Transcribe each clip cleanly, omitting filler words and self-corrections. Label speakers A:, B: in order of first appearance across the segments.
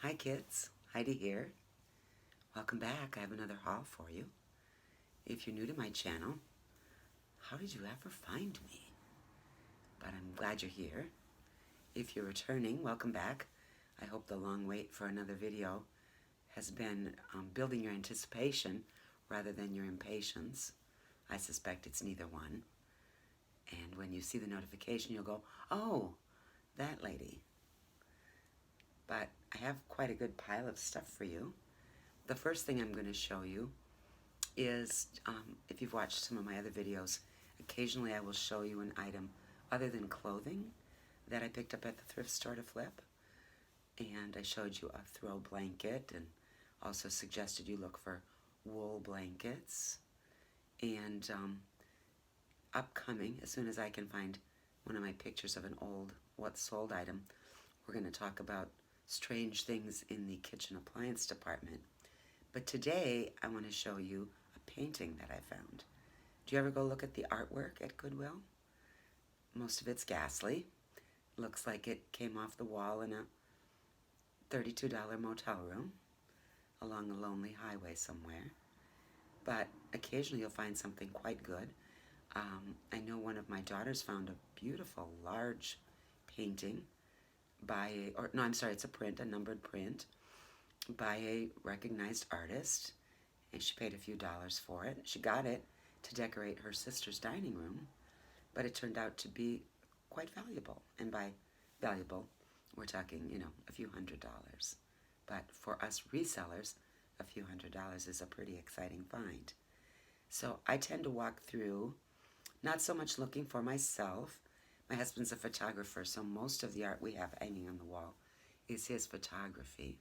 A: Hi kids, Heidi here. Welcome back. I have another haul for you. If you're new to my channel, how did you ever find me? But I'm glad you're here. If you're returning, welcome back. I hope the long wait for another video has been building your anticipation rather than your impatience. I suspect it's neither one. And when you see the notification, you'll go, oh, that lady. But I have quite a good pile of stuff for you. The first thing I'm going to show you is, if you've watched some of my other videos, occasionally I will show you an item other than clothing that I picked up at the thrift store to flip. And I showed you a throw blanket and also suggested you look for wool blankets. And upcoming, as soon as I can find one of my pictures of an old what's sold item, we're going to talk about strange things in the kitchen appliance department. But today I want to show you a painting that I found. Do you ever go look at the artwork at Goodwill? Most of it's ghastly. Looks like it came off the wall in a $32 motel room along a lonely highway somewhere. But occasionally you'll find something quite good. I know one of my daughters found a beautiful large painting by it's a print, a numbered print by a recognized artist, and she paid a few dollars for it. She got it to decorate her sister's dining room, but it turned out to be quite valuable. And by valuable, we're talking, a few $100s. But for us resellers, a few $100s is a pretty exciting find. So I tend to walk through, not so much looking for myself. My husband's a photographer, so most of the art we have hanging on the wall is his photography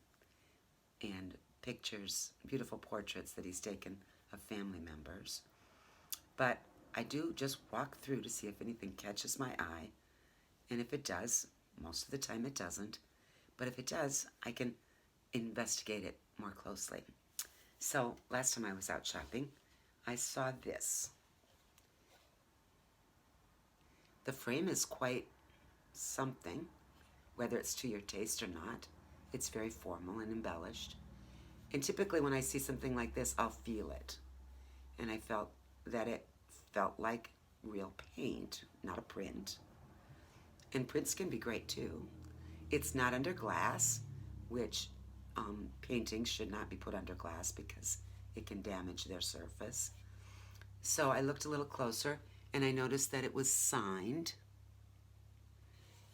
A: and pictures, beautiful portraits that he's taken of family members. But I do just walk through to see if anything catches my eye, and if it does, most of the time it doesn't, but if it does, I can investigate it more closely. So last time I was out shopping, I saw this. The frame is quite something, whether it's to your taste or not. It's very formal and embellished. And typically when I see something like this, I'll feel it. And I felt that it felt like real paint, not a print. And prints can be great too. It's not under glass, which paintings should not be put under glass because it can damage their surface. So I looked a little closer and I noticed that it was signed.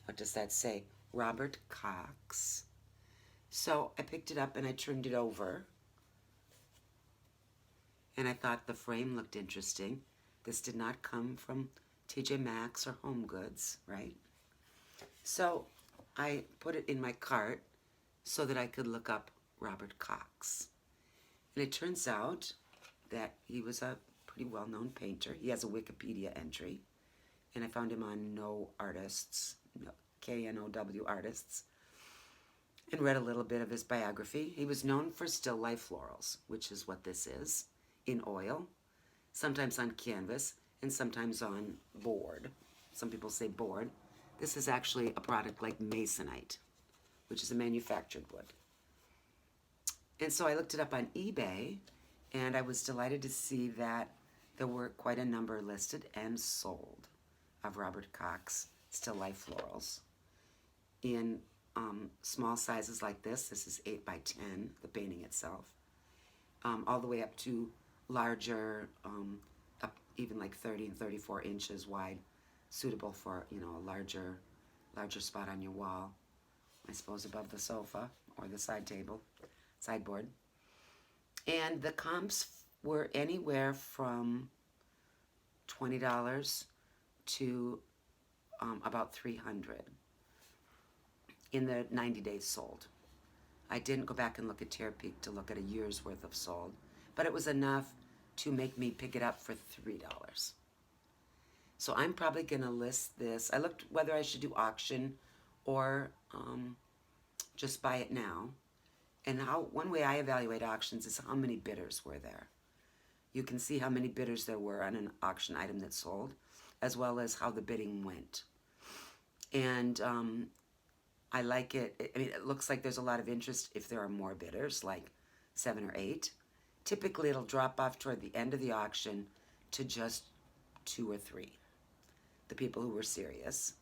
A: What does that say? Robert Cox. So I picked it up and I turned it over. And I thought the frame looked interesting. This did not come from TJ Maxx or Home Goods, right? So I put it in my cart so that I could look up Robert Cox. And it turns out that he was a pretty well-known painter. He has a Wikipedia entry, and I found him on Know Artists, K-N-O-W Artists, and read a little bit of his biography. He was known for still life florals, which is what this is, in oil, sometimes on canvas, and sometimes on board. Some people say board. This is actually a product like masonite, which is a manufactured wood. And so I looked it up on eBay, and I was delighted to see that there were quite a number listed and sold of Robert Cox still life florals in small sizes like this. This is 8 by 10, the painting itself, all the way up to larger, up even like 30 and 34 inches wide, suitable for a larger spot on your wall, I suppose above the sofa or the sideboard. And the comps were anywhere from $20 to about $300 in the 90 days sold. I didn't go back and look at Terapeak to look at a year's worth of sold, but it was enough to make me pick it up for $3. So I'm probably going to list this. I looked whether I should do auction or just buy it now. And one way I evaluate auctions is how many bidders were there. You can see how many bidders there were on an auction item that sold, as well as how the bidding went. And I like it. I mean, it looks like there's a lot of interest if there are more bidders, like 7 or 8. Typically, it'll drop off toward the end of the auction to just 2 or 3, the people who were serious.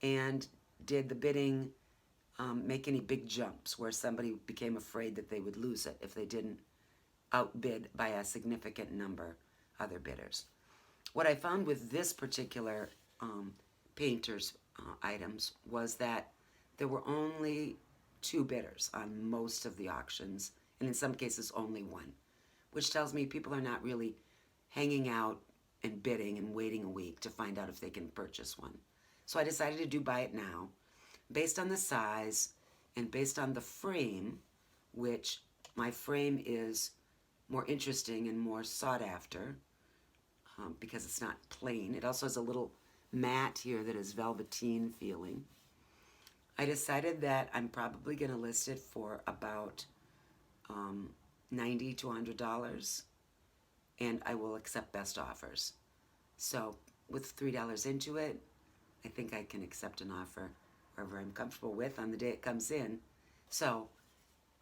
A: And did the bidding make any big jumps where somebody became afraid that they would lose it if they didn't outbid by a significant number other bidders? What I found with this particular painter's items was that there were only 2 bidders on most of the auctions, and in some cases only 1, which tells me people are not really hanging out and bidding and waiting a week to find out if they can purchase one. So I decided to do buy it now, based on the size and based on the frame, which my frame is more interesting and more sought after because it's not plain. It also has a little mat here that is velveteen feeling. I decided that I'm probably going to list it for about $90 to $100, and I will accept best offers. So with $3 into it, I think I can accept an offer wherever I'm comfortable with on the day it comes in. So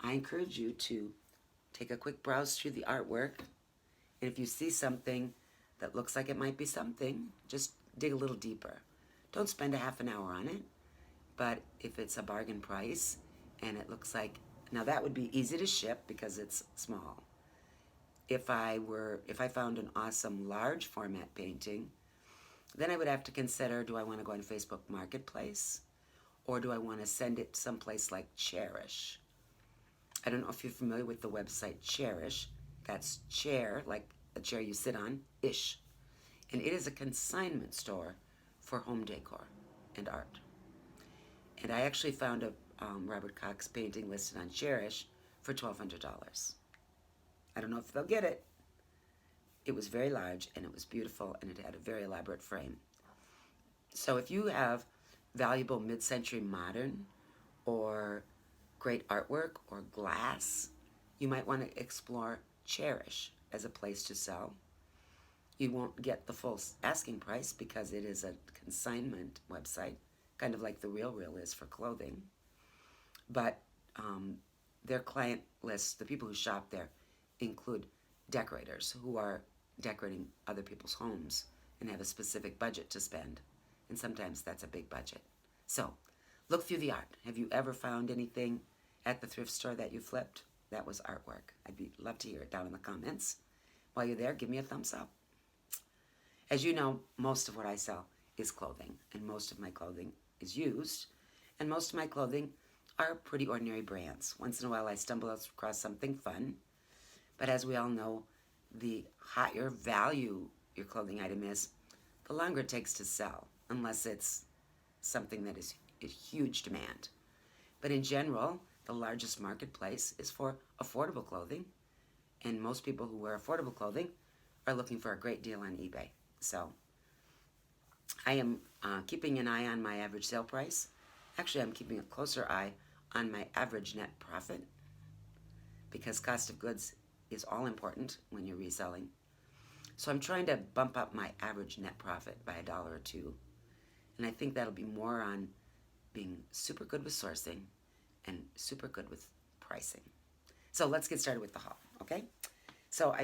A: I encourage you to take a quick browse through the artwork, and if you see something that looks like it might be something, just dig a little deeper. Don't spend a half an hour on it, but if it's a bargain price and it looks like, now that would be easy to ship because it's small. If I found an awesome large format painting, then I would have to consider, do I want to go on Facebook Marketplace, or do I want to send it someplace like Cherish? I don't know if you're familiar with the website Cherish. That's chair, like a chair you sit on, ish. And it is a consignment store for home decor and art. And I actually found a Robert Cox painting listed on Cherish for $1,200. I don't know if they'll get it. It was very large, and it was beautiful, and it had a very elaborate frame. So if you have valuable mid-century modern or great artwork or glass, you might want to explore Cherish as a place to sell. You won't get the full asking price because it is a consignment website, kind of like the Real is for clothing. But their client list, the people who shop there, include decorators who are decorating other people's homes and have a specific budget to spend. And sometimes that's a big budget. So look through the art. Have you ever found anything at the thrift store that you flipped? That was artwork. I'd love to hear it down in the comments. While you're there, give me a thumbs up. As you know, most of what I sell is clothing, and most of my clothing is used, and most of my clothing are pretty ordinary brands. Once in a while I stumble across something fun, but as we all know, the higher value your clothing item is, the longer it takes to sell, unless it's something that is in huge demand. But in general, the largest marketplace is for affordable clothing, and most people who wear affordable clothing are looking for a great deal on eBay. So I am keeping an eye on my average sale price. Actually, I'm keeping a closer eye on my average net profit, because cost of goods is all important when you're reselling. So I'm trying to bump up my average net profit by $1 or $2. And I think that'll be more on being super good with sourcing and super good with pricing. So let's get started with the haul, okay? So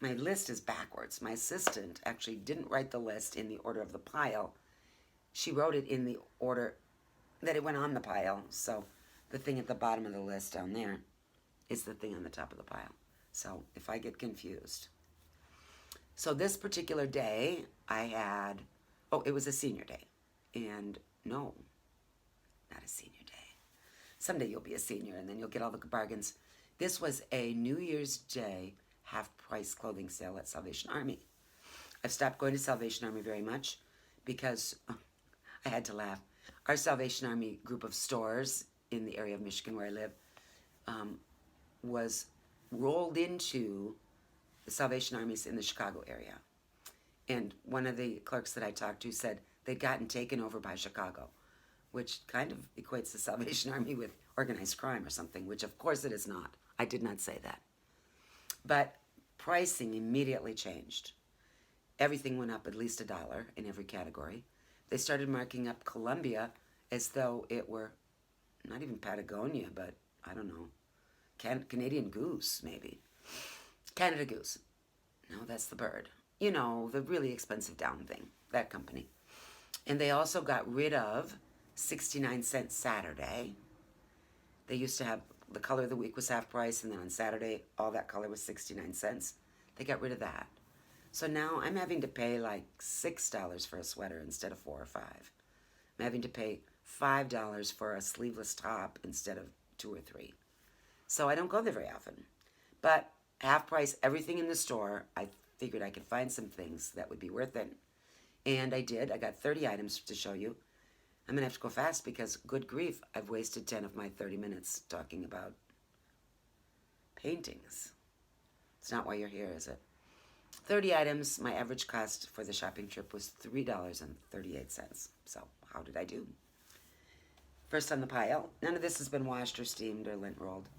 A: my list is backwards. My assistant actually didn't write the list in the order of the pile. She wrote it in the order that it went on the pile. So the thing at the bottom of the list down there is the thing on the top of the pile. So if I get confused. So this particular day I had, it was a senior day. And no, not a senior day. Someday you'll be a senior and then you'll get all the bargains. This was a New Year's Day half-price clothing sale at Salvation Army. I've stopped going to Salvation Army very much because I had to laugh. Our Salvation Army group of stores in the area of Michigan where I live was rolled into the Salvation Armies in the Chicago area. And one of the clerks that I talked to said they'd gotten taken over by Chicago, which kind of equates the Salvation Army with organized crime or something, which of course it is not. I did not say that. But pricing immediately changed. Everything went up at least $1 in every category. They started marking up Columbia as though it were not even Patagonia, but I don't know, Canadian Goose, maybe. Canada Goose. No, that's the bird. You know, the really expensive down thing, that company. And they also got rid of 69-cent Saturday. They used to have the color of the week was half price, and then on Saturday, all that color was 69 cents. They got rid of that. So now I'm having to pay like $6 for a sweater instead of $4 or $5. I'm having to pay $5 for a sleeveless top instead of $2 or $3. So I don't go there very often. But half price, everything in the store, I figured I could find some things that would be worth it. And I did. I got 30 items to show you. I'm going to have to go fast because, good grief, I've wasted 10 of my 30 minutes talking about paintings. It's not why you're here, is it? 30 items. My average cost for the shopping trip was $3.38. So how did I do? First on the pile. None of this has been washed or steamed or lint rolled.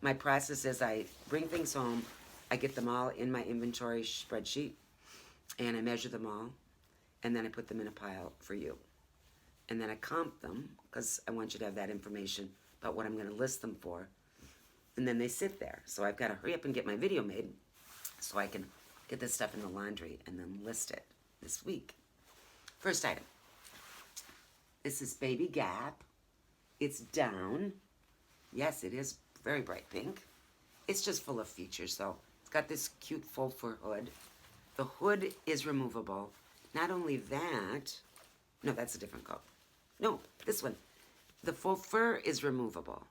A: My process is I bring things home. I get them all in my inventory spreadsheet, and I measure them all, and then I put them in a pile for you. And then I comp them, because I want you to have that information about what I'm going to list them for. And then they sit there. So I've got to hurry up and get my video made so I can get this stuff in the laundry and then list it this week. First item. This is Baby Gap. It's down. Yes, it is very bright pink. It's just full of features, though. It's got this cute faux fur hood. The hood is removable. Not only that, no, that's a different coat. No, this one. The faux fur is removable.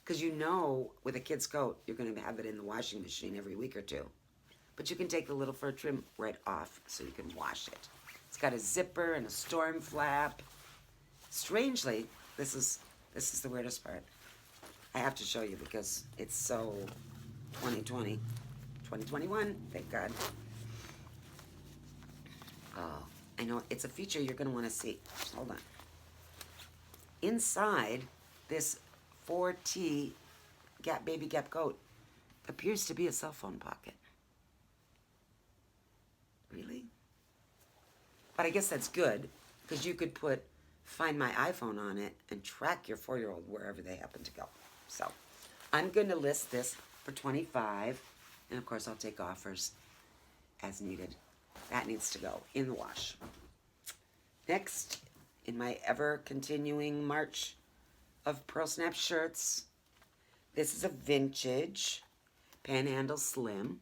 A: Because you know, with a kid's coat, you're going to have it in the washing machine every week or two. But you can take the little fur trim right off so you can wash it. It's got a zipper and a storm flap. Strangely, this is the weirdest part. I have to show you because it's so 2020. 2021, thank God. Oh, I know, it's a feature you're going to want to see. Hold on. Inside this 4T Baby Gap coat appears to be a cell phone pocket. Really? But I guess that's good, because you could put Find My iPhone on it and track your 4-year-old wherever they happen to go. So I'm going to list this for $25, and of course I'll take offers as needed. That needs to go in the wash. Next, in my ever-continuing march of Pearl Snap shirts, this is a vintage Panhandle Slim.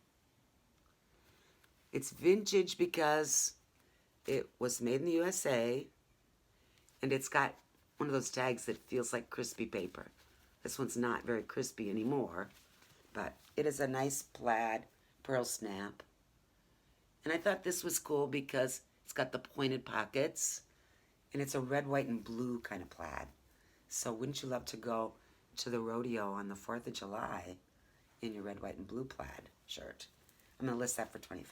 A: It's vintage because it was made in the USA, and it's got one of those tags that feels like crispy paper. This one's not very crispy anymore, but it is a nice plaid pearl snap. And I thought this was cool because it's got the pointed pockets, and it's a red, white, and blue kind of plaid. So wouldn't you love to go to the rodeo on the 4th of July in your red, white, and blue plaid shirt? I'm going to list that for $25.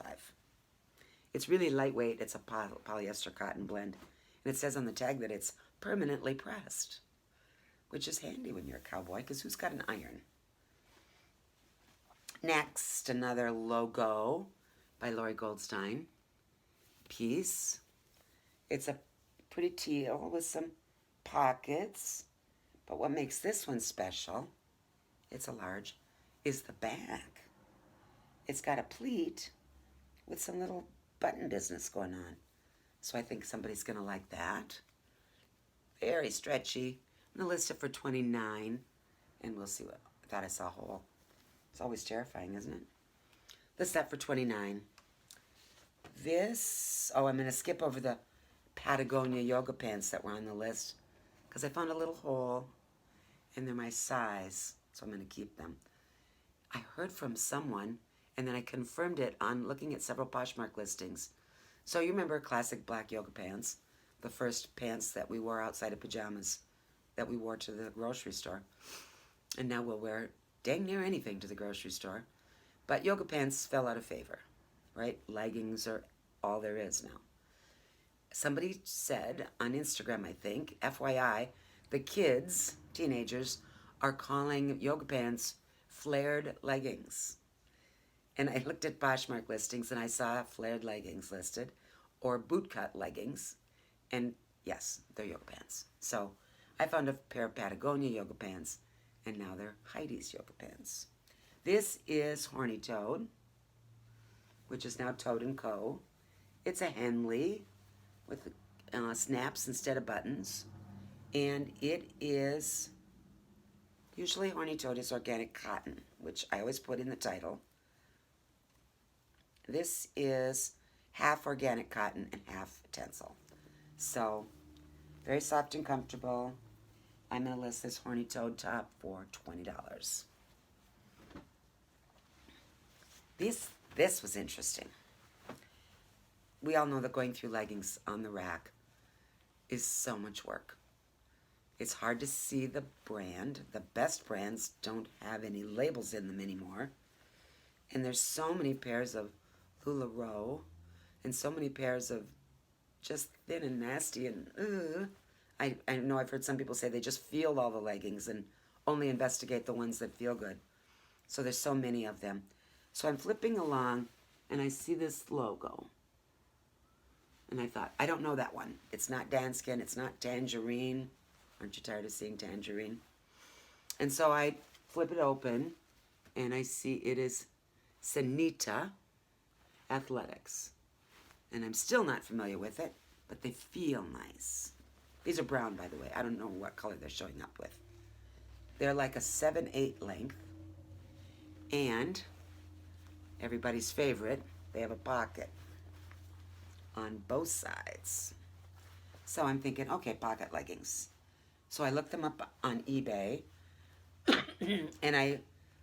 A: It's really lightweight. It's a polyester cotton blend. And it says on the tag that it's permanently pressed, which is handy when you're a cowboy, because who's got an iron? Next, another logo by Lori Goldstein piece. It's a pretty teal with some pockets. But what makes this one special, it's a large, is the back. It's got a pleat with some little button business going on. So I think somebody's going to like that. Very stretchy. I'm going to list it for $29, and we'll see what. I thought I saw a hole. It's always terrifying, isn't it? List that for $29. This, I'm going to skip over the Patagonia yoga pants that were on the list because I found a little hole, and they're my size, so I'm going to keep them. I heard from someone, and then I confirmed it on looking at several Poshmark listings. So you remember classic black yoga pants, the first pants that we wore outside of pajamas that we wore to the grocery store. And now we'll wear dang near anything to the grocery store. But yoga pants fell out of favor, right? Leggings are all there is now. Somebody said on Instagram, I think, FYI, the kids, teenagers, are calling yoga pants flared leggings. And I looked at Poshmark listings and I saw flared leggings listed or bootcut leggings. And yes, they're yoga pants. So I found a pair of Patagonia yoga pants, and now they're Heidi's yoga pants. This is Horny Toad, which is now Toad & Co. It's a Henley with snaps instead of buttons. And it is, usually Horny Toad is organic cotton, which I always put in the title. This is half organic cotton and half tencel. So, very soft and comfortable. I'm going to list this Horny Toad top for $20. This was interesting. We all know that going through leggings on the rack is so much work. It's hard to see the brand. The best brands don't have any labels in them anymore. And there's so many pairs of LuLaRoe and so many pairs of just thin and nasty and I know I've heard some people say they just feel all the leggings and only investigate the ones that feel good. So there's so many of them. So I'm flipping along and I see this logo. And I thought, I don't know that one. It's not Danskin, it's not Tangerine. Aren't you tired of seeing Tangerine? And so I flip it open and I see it is Sanita Athletics. And I'm still not familiar with it, but they feel nice. These are brown, by the way. I don't know what color they're showing up with. They're like a 7/8 length. And everybody's favorite, they have a pocket on both sides. So I'm thinking, okay, pocket leggings. So I looked them up on eBay, and I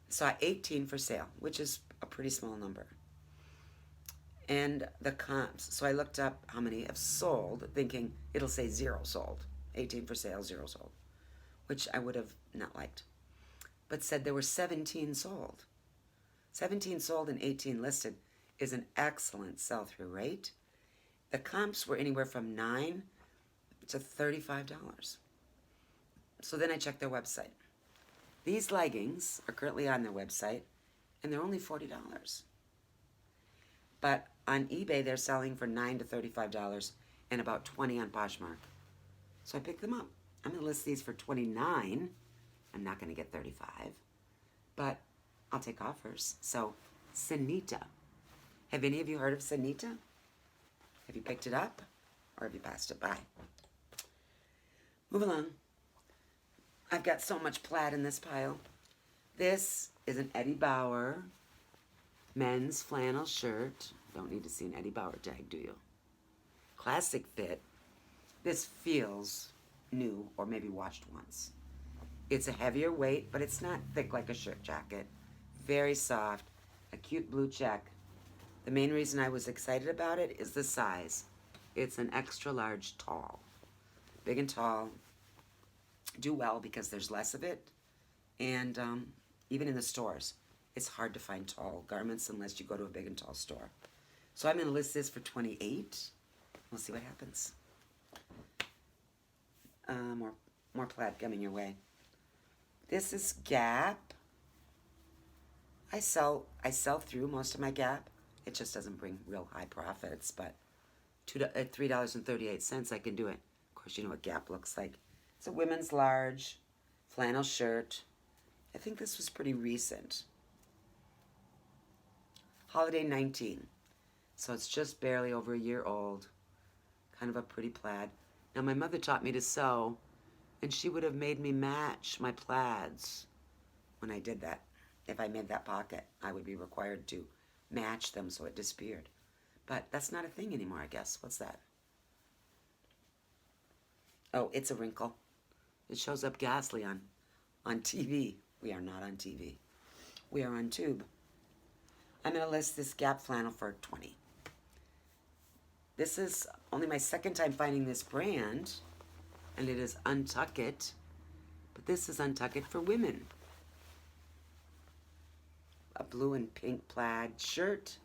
A: saw 18 for sale, which is a pretty small number. And the comps, so I looked up how many have sold, thinking it'll say 0 sold. 18 for sale, 0 sold, which I would have not liked. But said there were 17 sold. 17 sold and 18 listed is an excellent sell-through rate. The comps were anywhere from $9 to $35. So then I checked their website. These leggings are currently on their website, and they're only $40. But on eBay, they're selling for $9 to $35 and about $20 on Poshmark. So I picked them up. I'm going to list these for $29. I'm not going to get $35, but I'll take offers. So, Sanita. Have any of you heard of Sanita? Have you picked it up, or have you passed it by? Move along. I've got so much plaid in this pile. This is an Eddie Bauer men's flannel shirt. Don't need to see an Eddie Bauer tag, do you? Classic fit. This feels new or maybe washed once. It's a heavier weight, but it's not thick like a shirt jacket. Very soft, a cute blue check. The main reason I was excited about it is the size. It's an extra large tall. Big and tall do well because there's less of it. And even in the stores, it's hard to find tall garments unless you go to a big and tall store. So I'm going to list this for $28. We'll see what happens. More plaid coming your way. This is Gap. I sell through most of my Gap. It just doesn't bring real high profits, but at $3.38 I can do it. Of course, you know what Gap looks like. It's a women's large flannel shirt. I think this was pretty recent. Holiday 19. So it's just barely over a year old. Kind of a pretty plaid. Now my mother taught me to sew, and she would have made me match my plaids when I did that. If I made that pocket, I would be required to match them so it disappeared. But that's not a thing anymore, I guess. What's that? Oh, it's a wrinkle. It shows up ghastly on TV. We are not on TV. We are on tube. I'm going to list this Gap flannel for $20. This is only my second time finding this brand, and it is Untuck It, but this is Untuck It for women. A blue and pink plaid shirt,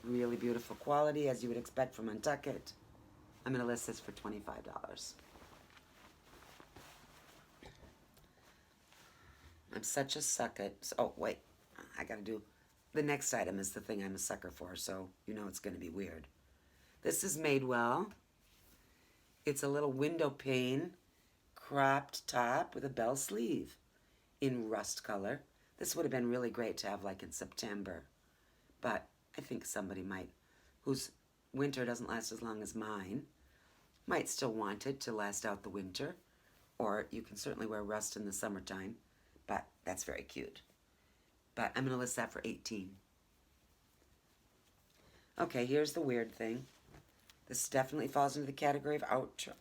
A: really beautiful quality as you would expect from Untuck It. I'm going to list this for $25. I'm such a sucker. Oh, wait. I got to do... The next item is the thing I'm a sucker for, so you know it's going to be weird. This is Madewell. It's a little window pane, cropped top with a bell sleeve in rust color. This would have been really great to have like in September, but I think somebody might, whose winter doesn't last as long as mine, might still want it to last out the winter, or you can certainly wear rust in the summertime, but that's very cute. But I'm going to list that for $18. Okay, here's the weird thing. This definitely falls into the category of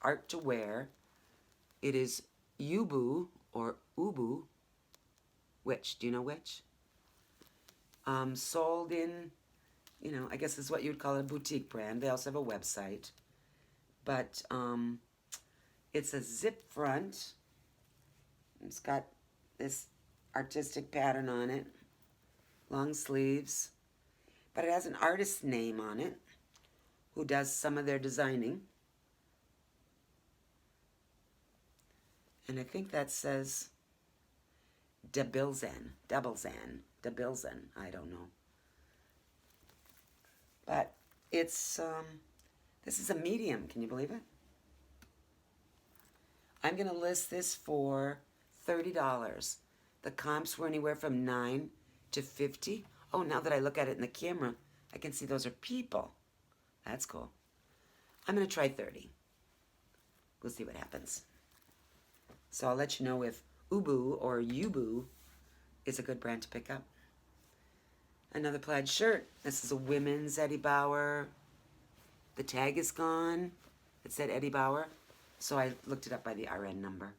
A: art to wear. It is Yubu or Ubu. Which? Do you know which? Sold in, you know, I guess this is what you'd call a boutique brand. They also have a website. But it's a zip front. It's got this artistic pattern on it. Long sleeves. But it has an artist's name on it who does some of their designing. And I think that says Bilzen, I don't know. But it's, this is a medium, can you believe it? I'm going to list this for $30. The comps were anywhere from 9 to 50. Oh, now that I look at it in the camera, I can see those are people. That's cool. I'm going to try 30. We'll see what happens. So I'll let you know if Ubu or Yubu is a good brand to pick up. Another plaid shirt. This is a women's Eddie Bauer. The tag is gone. It said Eddie Bauer, so I looked it up by the RN number.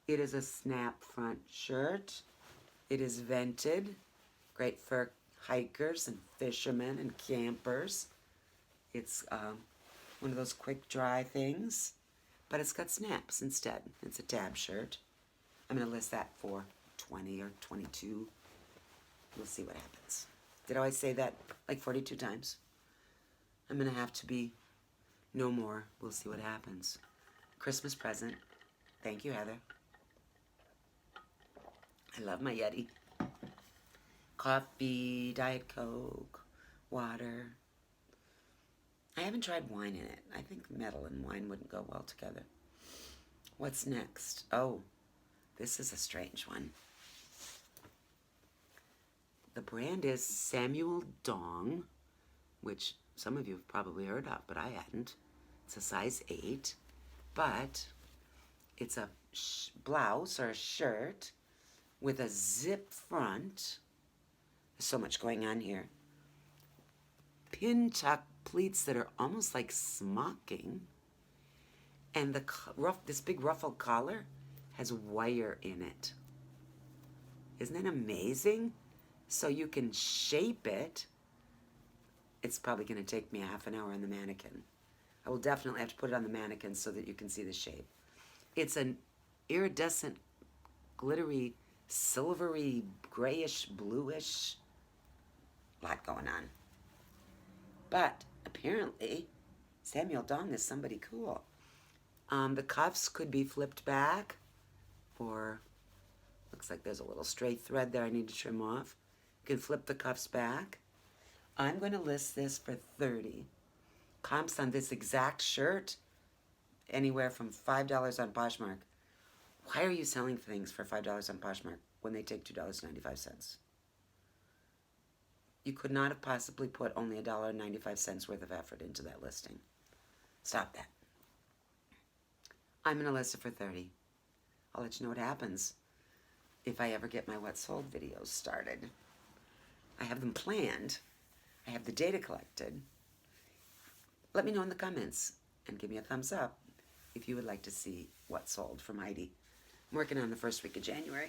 A: It is a snap front shirt. It is vented. Great for hikers and fishermen and campers. It's one of those quick dry things, but it's got snaps instead. It's a tab shirt. I'm going to list that for 20 or 22. We'll see what happens. Did I say that like 42 times? I'm going to have to be no more. We'll see what happens. Christmas present. Thank you, Heather. I love my Yeti. Coffee, Diet Coke, water. I haven't tried wine in it. I think metal and wine wouldn't go well together. What's next? Oh, this is a strange one. The brand is Samuel Dong, which some of you have probably heard of, but I hadn't. It's a size 8, but it's a blouse or a shirt with a zip front. There's so much going on here. Pin tuck pleats that are almost like smocking, and the this big ruffled collar has wire in it. Isn't that amazing? So you can shape it. It's probably going to take me a half an hour on the mannequin. I will definitely have to put it on the mannequin so that you can see the shape. It's an iridescent, glittery, silvery, grayish, bluish. Lot going on. But apparently, Samuel Dong is somebody cool. The cuffs could be flipped back, or looks like there's a little stray thread there I need to trim off. You can flip the cuffs back. I'm going to list this for $30. Comps on this exact shirt, anywhere from $5 on Poshmark. Why are you selling things for $5 on Poshmark when they take $2.95? You could not have possibly put only $1.95 worth of effort into that listing. Stop that. I'm going to list it for $30. I'll let you know what happens if I ever get my What Sold videos started. I have them planned. I have the data collected. Let me know in the comments and give me a thumbs up if you would like to see What Sold from Heidi. I'm working on the first week of January.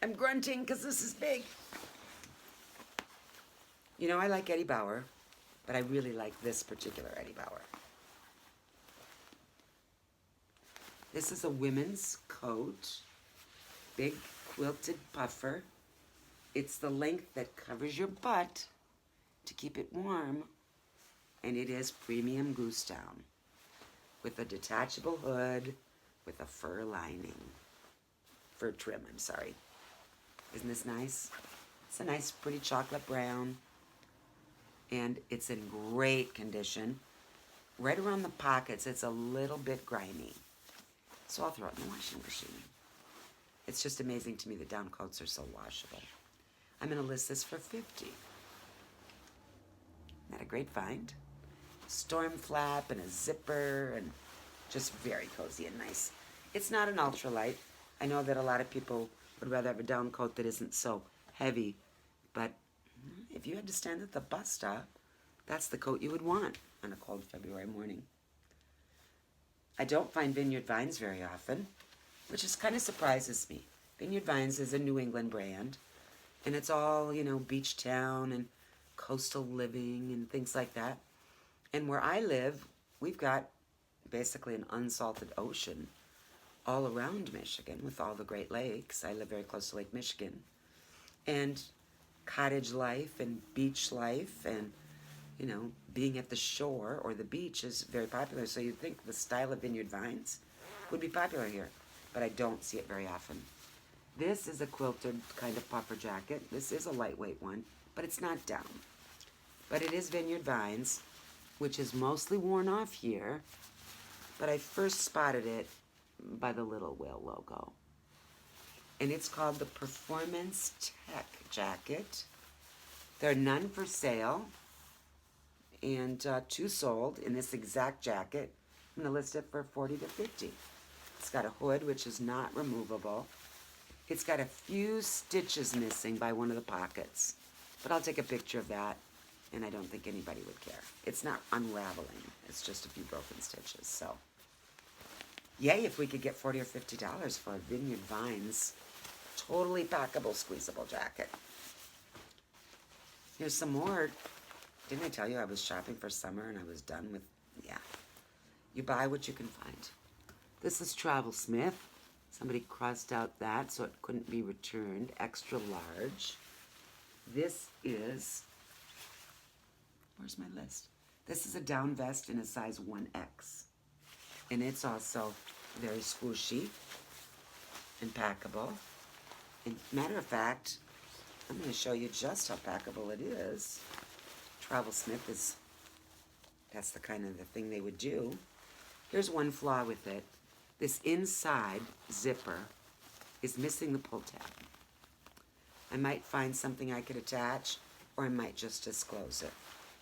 A: I'm grunting because this is big. You know, I like Eddie Bauer, but I really like this particular Eddie Bauer. This is a women's coat, big quilted puffer. It's the length that covers your butt to keep it warm, and it is premium goose down with a detachable hood with a fur lining. Fur trim, I'm sorry. Isn't this nice? It's a nice, pretty chocolate brown, and it's in great condition. Right around the pockets, it's a little bit grimy. So I'll throw it in the washing machine. It's just amazing to me that down coats are so washable. I'm going to list this for $50. Isn't that a great find? Storm flap and a zipper and just very cozy and nice. It's not an ultralight. I know that a lot of people would rather have a down coat that isn't so heavy, but if you had to stand at the bus stop, that's the coat you would want on a cold February morning. I don't find Vineyard Vines very often, which just kind of surprises me. Vineyard Vines is a New England brand, and it's all, you know, beach town and coastal living and things like that. And where I live, we've got basically an unsalted ocean all around Michigan with all the Great Lakes. I live very close to Lake Michigan. And cottage life and beach life and, you know, being at the shore or the beach is very popular. So you'd think the style of Vineyard Vines would be popular here, but I don't see it very often. This is a quilted kind of puffer jacket. This is a lightweight one, but it's not down. But it is Vineyard Vines, which is mostly worn off here, but I first spotted it by the Little Whale logo. And it's called the Performance Tech Jacket. There are none for sale, and 2 sold in this exact jacket. I'm going to list it for $40 to $50. It's got a hood, which is not removable. It's got a few stitches missing by one of the pockets, but I'll take a picture of that, and I don't think anybody would care. It's not unraveling. It's just a few broken stitches. So, yay if we could get $40 or $50 for a Vineyard Vines totally packable, squeezable jacket. Here's some more. Didn't I tell you I was shopping for summer and I was done with, yeah. You buy what you can find. This is Travel Smith. Somebody crossed out that so it couldn't be returned. Extra large. This is, where's my list? This is a down vest in a size 1X. And it's also very swooshy and packable. And matter of fact, I'm going to show you just how packable it is. Travel Smith is, that's the kind of the thing they would do. Here's one flaw with it. This inside zipper is missing the pull tab. I might find something I could attach, or I might just disclose it.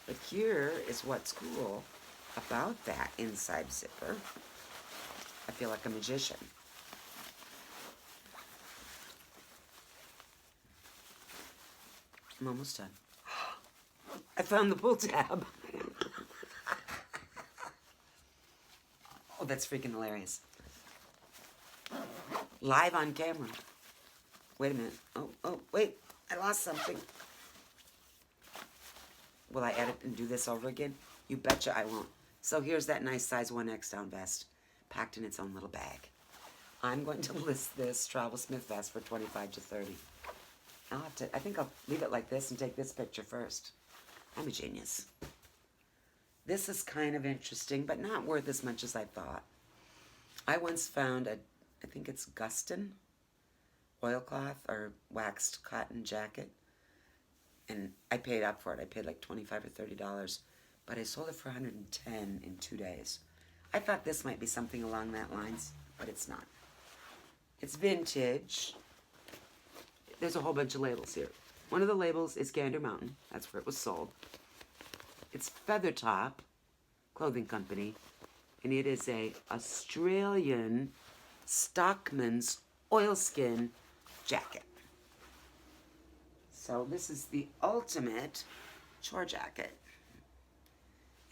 A: But here is what's cool about that inside zipper. I feel like a magician. I'm almost done. I found the pull tab. Oh, that's freaking hilarious. Live on camera. Wait a minute. Oh, wait. I lost something. Will I edit and do this over again? You betcha I won't. So here's that nice size 1X down vest, packed in its own little bag. I'm going to list this Travel Smith vest for $25 to $30. I think I'll leave it like this and take this picture first. I'm a genius. This is kind of interesting, but not worth as much as I thought. I once found I think it's Gustin oilcloth or waxed cotton jacket, and I paid up for it. I paid like $25 or $30, but I sold it for $110 in 2 days. I thought this might be something along that lines, but it's not. It's vintage. There's a whole bunch of labels here. One of the labels is Gander Mountain. That's where it was sold. It's Feathertop Clothing Company, and it is a Australian Stockman's oilskin jacket. So this is the ultimate chore jacket.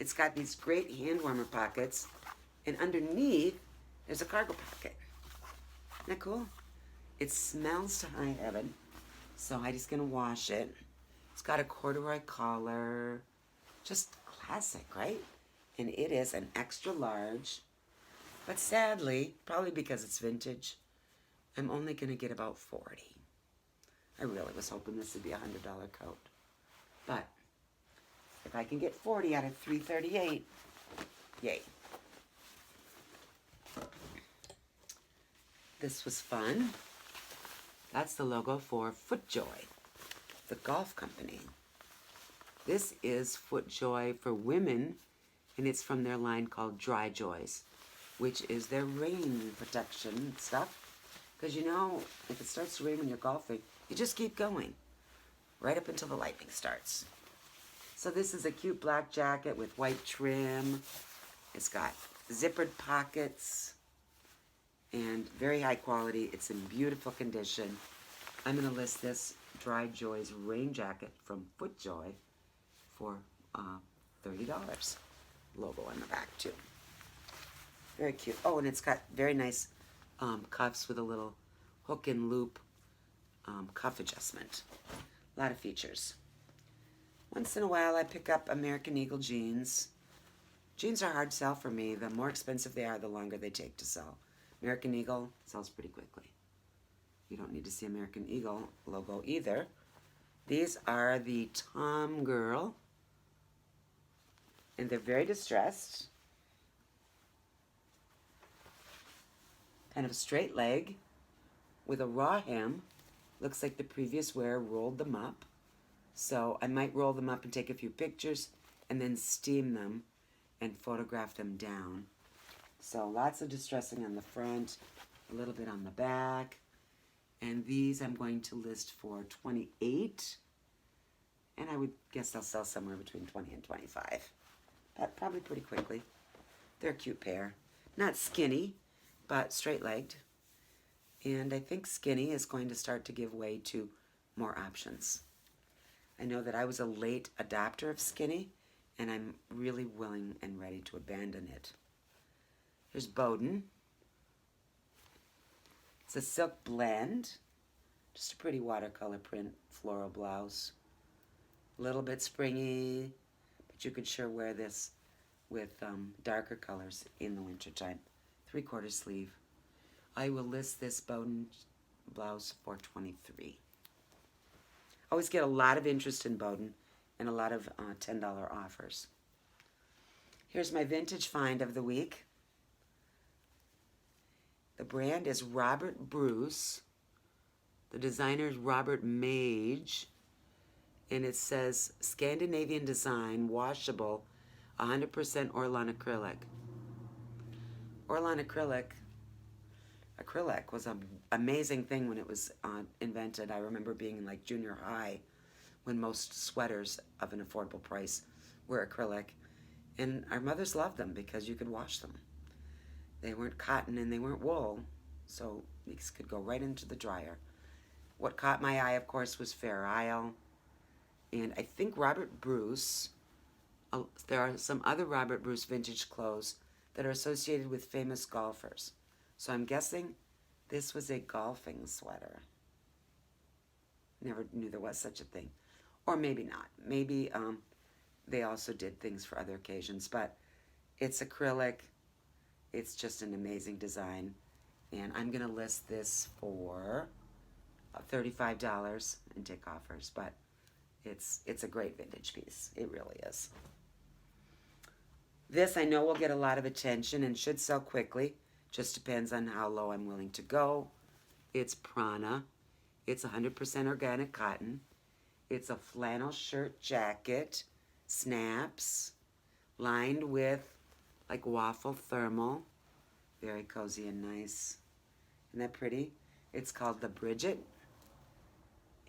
A: It's got these great hand warmer pockets, and underneath there's a cargo pocket. Isn't that cool? It smells to high heaven, so I'm just gonna wash it. It's got a corduroy collar, just classic, right? And it is an extra large, but sadly, probably because it's vintage, I'm only gonna get about 40. I really was hoping this would be a $100 coat, but if I can get 40 out of $338, yay. This was fun. That's the logo for FootJoy, the golf company. This is FootJoy for women, and it's from their line called Dry Joys. which is their rain protection stuff. Because you know, if it starts to rain when you're golfing, you just keep going right up until the lightning starts. So this is a cute black jacket with white trim. It's got zippered pockets and very high quality. It's in beautiful condition. I'm going to list this Dry Joy's rain jacket from FootJoy for $30. Logo on the back too. Very cute. Oh, and it's got very nice cuffs with a little hook and loop cuff adjustment. A lot of features. Once in a while I pick up American Eagle jeans. Jeans are hard to sell for me. The more expensive they are, the longer they take to sell. American Eagle sells pretty quickly. You don't need to see American Eagle logo either. These are the Tom Girl, and they're very distressed. Kind of a straight leg with a raw hem. Looks like the previous wearer rolled them up. So I might roll them up and take a few pictures and then steam them and photograph them down. So lots of distressing on the front, a little bit on the back. And these I'm going to list for $28. And I would guess they'll sell somewhere between $20 and $25. But probably pretty quickly. They're a cute pair. Not skinny, but straight-legged. And I think skinny is going to start to give way to more options. I know that I was a late adopter of skinny, and I'm really willing and ready to abandon it. Here's Bowden. It's a silk blend. Just a pretty watercolor print floral blouse. A little bit springy, but you could sure wear this with darker colors in the wintertime. 3/4 sleeve. I will list this Bowden blouse for $23. Always get a lot of interest in Bowden and a lot of $10 offers. Here's my vintage find of the week. The brand is Robert Bruce. The designer is Robert Mage. And it says Scandinavian design, washable, 100% Orlon acrylic. Orlon acrylic was an amazing thing when it was invented. I remember being in like junior high when most sweaters of an affordable price were acrylic. And our mothers loved them because you could wash them. They weren't cotton and they weren't wool, so these could go right into the dryer. What caught my eye, of course, was Fair Isle. And I think Robert Bruce, there are some other Robert Bruce vintage clothes that are associated with famous golfers. So I'm guessing this was a golfing sweater. Never knew there was such a thing. Or maybe not. Maybe they also did things for other occasions. But it's acrylic. It's just an amazing design. And I'm going to list this for $35 and take offers. But it's a great vintage piece. It really is. This I know will get a lot of attention and should sell quickly. Just depends on how low I'm willing to go. It's Prana. It's 100% organic cotton. It's a flannel shirt jacket, snaps, lined with like waffle thermal. Very cozy and nice. Isn't that pretty? It's called the Bridget.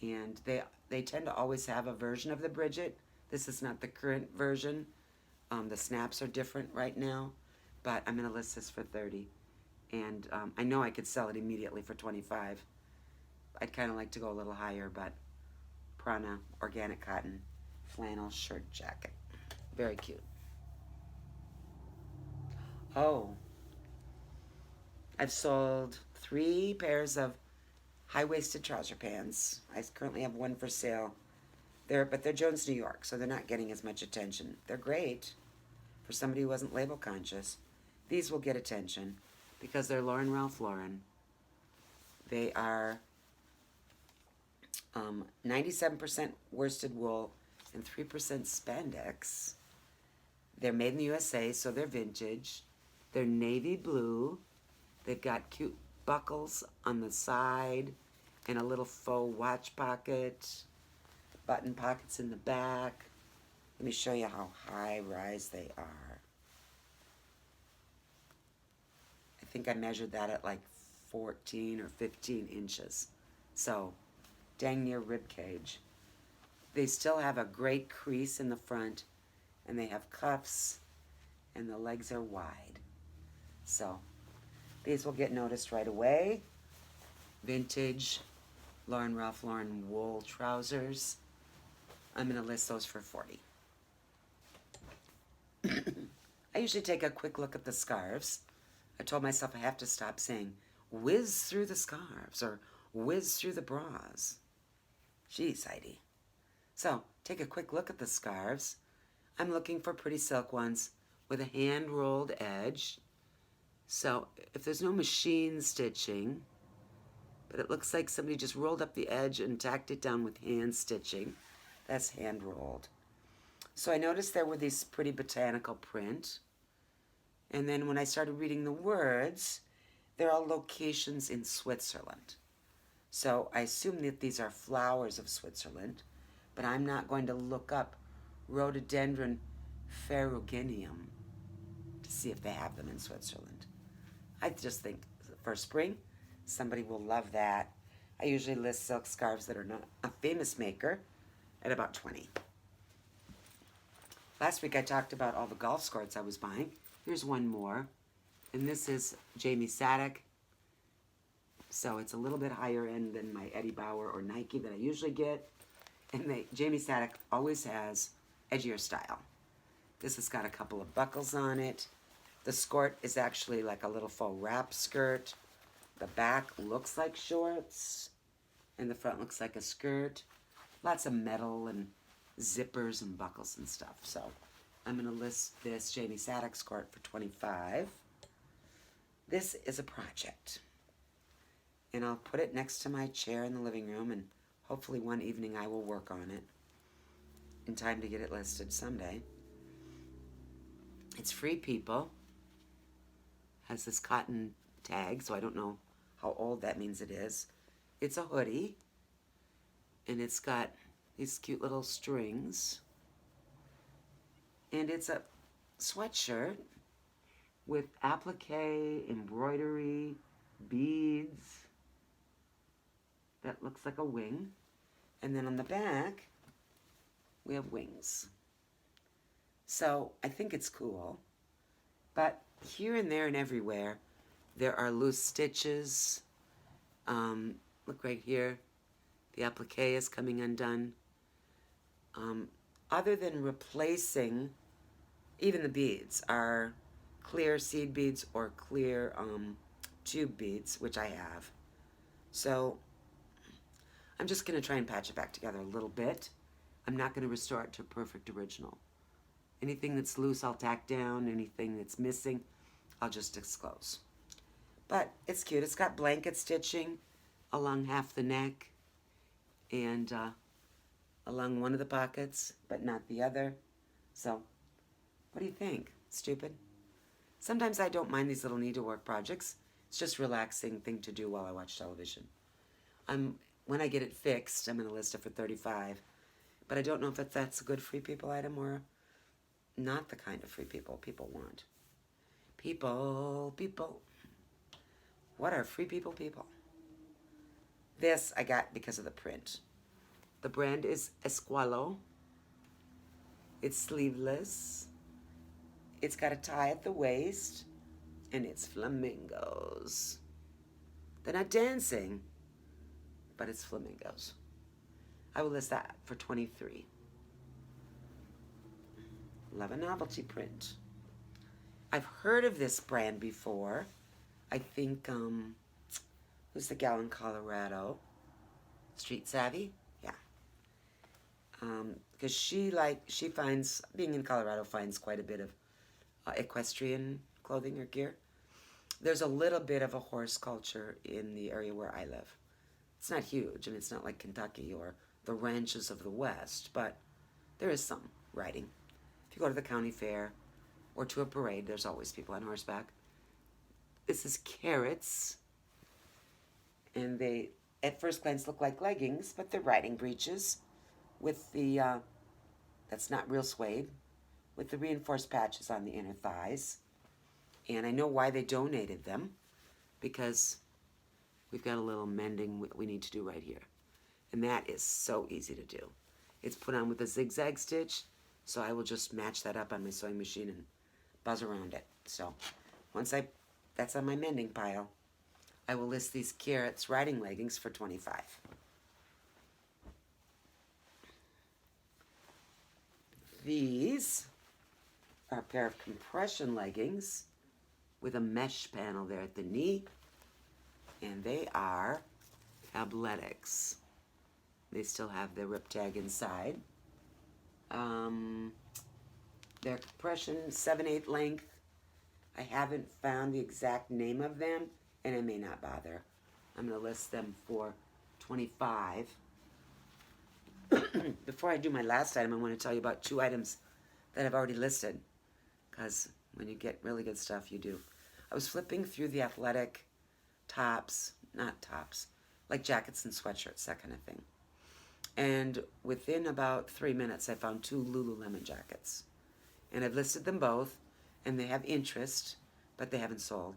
A: And they tend to always have a version of the Bridget. This is not the current version. The snaps are different right now, but I'm going to list this for $30. And I know I could sell it immediately for $25. I'd kind of like to go a little higher, but Prana, organic cotton, flannel shirt jacket. Very cute. Oh, I've sold 3 pairs of high-waisted trouser pants. I currently have one for sale. But they're Jones, New York, so they're not getting as much attention. They're great for somebody who wasn't label conscious. These will get attention because they're Lauren Ralph Lauren. They are 97% worsted wool and 3% spandex. They're made in the USA, so they're vintage. They're navy blue. They've got cute buckles on the side and a little faux watch pocket, button pockets in the back. Let me show you how high rise they are. think I measured that at like 14 or 15 inches. So, dang near rib cage. They still have a great crease in the front, and they have cuffs, and the legs are wide. So, these will get noticed right away. Vintage Ralph Lauren wool trousers. I'm going to list those for $40. I usually take a quick look at the scarves. I told myself I have to stop saying whiz through the scarves or whiz through the bras. Jeez, Heidi. So, take a quick look at the scarves. I'm looking for pretty silk ones with a hand-rolled edge. So, if there's no machine stitching, but it looks like somebody just rolled up the edge and tacked it down with hand stitching, that's hand-rolled. So I noticed there were these pretty botanical print. And then when I started reading the words, they're all locations in Switzerland. So I assume that these are flowers of Switzerland, but I'm not going to look up rhododendron ferruginum to see if they have them in Switzerland. I just think for spring, somebody will love that. I usually list silk scarves that are not a famous maker at about 20. Last week I talked about all the golf skirts I was buying. Here's one more, and this is Jamie Sadek. So it's a little bit higher end than my Eddie Bauer or Nike that I usually get. And Jamie Sadek always has edgier style. This has got a couple of buckles on it. The skirt is actually like a little faux wrap skirt. The back looks like shorts, and the front looks like a skirt. Lots of metal and zippers and buckles and stuff. So I'm going to list this Jamie Sadek skirt for $25. This is a project, and I'll put it next to my chair in the living room, and hopefully one evening I will work on it in time to get it listed someday. It's Free People. Has this cotton tag, so I don't know how old that means it is. It's a hoodie, and it's got these cute little strings, and it's a sweatshirt with applique, embroidery, beads that looks like a wing, and then on the back we have wings. So I think it's cool, but here and there and everywhere there are loose stitches. Look right here, the applique is coming undone. Other than replacing, even the beads are clear seed beads or clear tube beads, which I have. So I'm just going to try and patch it back together a little bit. I'm not going to restore it to a perfect original. Anything that's loose, I'll tack down. Anything that's missing, I'll just disclose. But it's cute. It's got blanket stitching along half the neck and along one of the pockets, but not the other. So, what do you think? Stupid? Sometimes I don't mind these little needlework projects. It's just a relaxing thing to do while I watch television. When I get it fixed, I'm going to list it for $35. But I don't know if that's a good Free People item or not the kind of Free People people want. People. What are Free People people? This I got because of the print. The brand is Esqualo. It's sleeveless. It's got a tie at the waist, and it's flamingos. They're not dancing, but it's flamingos. I will list that for $23. Love a novelty print. I've heard of this brand before. I think, who's the gal in Colorado? Street Savvy? Yeah. Because she finds, being in Colorado, finds quite a bit of equestrian clothing or gear. There's a little bit of a horse culture in the area where I live. It's not huge, and it's not like Kentucky or the ranches of the West, but there is some riding. If you go to the county fair or to a parade, there's always people on horseback. This is carrots, and they, at first glance, look like leggings, but they're riding breeches with the, that's not real suede, with the reinforced patches on the inner thighs. And I know why they donated them. because we've got a little mending we need to do right here. And that is so easy to do. It's put on with a zigzag stitch, so I will just match that up on my sewing machine and buzz around it. So once that's on my mending pile, I will list these Carrots riding leggings for $25. These are a pair of compression leggings with a mesh panel there at the knee, and they are Athletics. They still have the rip tag inside. They're compression 7/8 length. I haven't found the exact name of them, and I may not bother. I'm going to list them for $25. Before I do my last item, I want to tell you about 2 items that I've already listed, because when you get really good stuff, you do. I was flipping through the athletic tops, not tops, like jackets and sweatshirts, that kind of thing. And within about 3 minutes, I found 2 Lululemon jackets. And I've listed them both, and they have interest, but they haven't sold.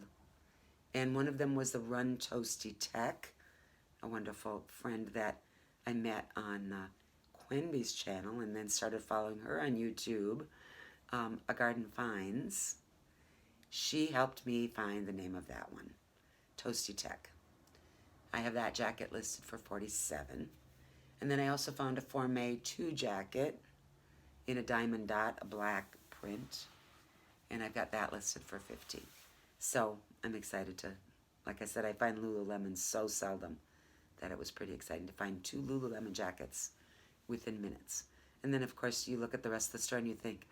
A: And one of them was the Run Toasty Tech, a wonderful friend that I met on Quenby's channel and then started following her on YouTube, A Garden Finds. She helped me find the name of that one, Toasty Tech. I have that jacket listed for $47. And then I also found a Forme 2 jacket in a diamond dot, a black print, and I've got that listed for $50. So I'm excited to, like I said, I find Lululemon so seldom that it was pretty exciting to find 2 Lululemon jackets within minutes. And then, of course, you look at the rest of the store and you think,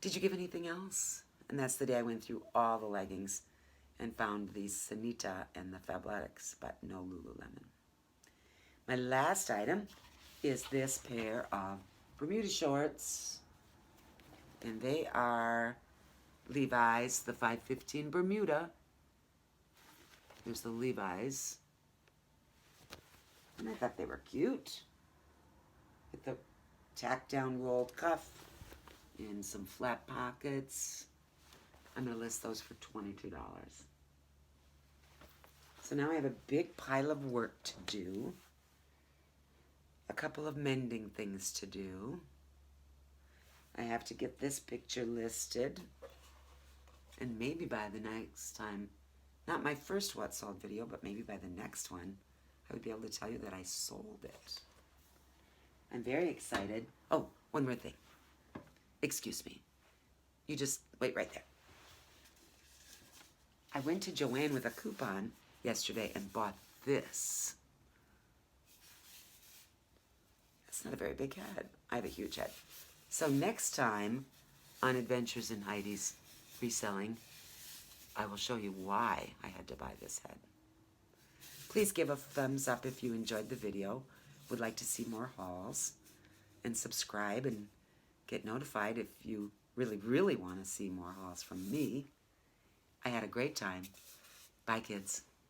A: did you give anything else? And that's the day I went through all the leggings and found the Sanita and the Fabletics, but no Lululemon. My last item is this pair of Bermuda shorts, and they are Levi's, the 515 Bermuda. There's the Levi's. And I thought they were cute. With the tack down rolled cuff and some flat pockets. I'm going to list those for $22. So now I have a big pile of work to do. A couple of mending things to do. I have to get this picture listed. And maybe by the next time, not my first What Sold video, but maybe by the next one, I would be able to tell you that I sold it. I'm very excited. Oh, one more thing. Excuse me. You just wait right there. I went to Joann with a coupon yesterday and bought this. That's not a very big head. I have a huge head. So next time on Adventures in Heidi's Reselling, I will show you why I had to buy this head. Please give a thumbs up if you enjoyed the video, would like to see more hauls, and subscribe and get notified if you really, really want to see more hauls from me. I had a great time. Bye, kids.